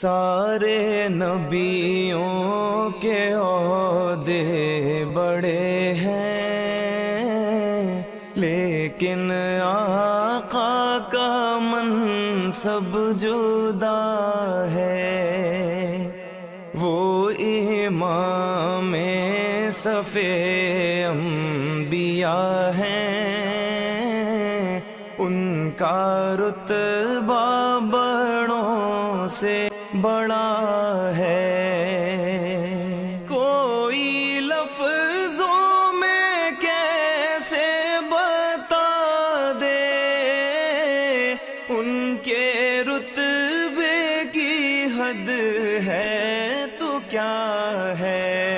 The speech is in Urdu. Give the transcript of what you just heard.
سارے نبیوں کے عہدے بڑے ہیں، لیکن آقا کا منصب جدا ہے۔ وہ امام صف انبیاء ہیں، ان کا رتبہ بڑوں سے بڑا ہے۔ کوئی لفظوں میں کیسے بتا دے ان کے رتبے کی حد ہے تو کیا ہے۔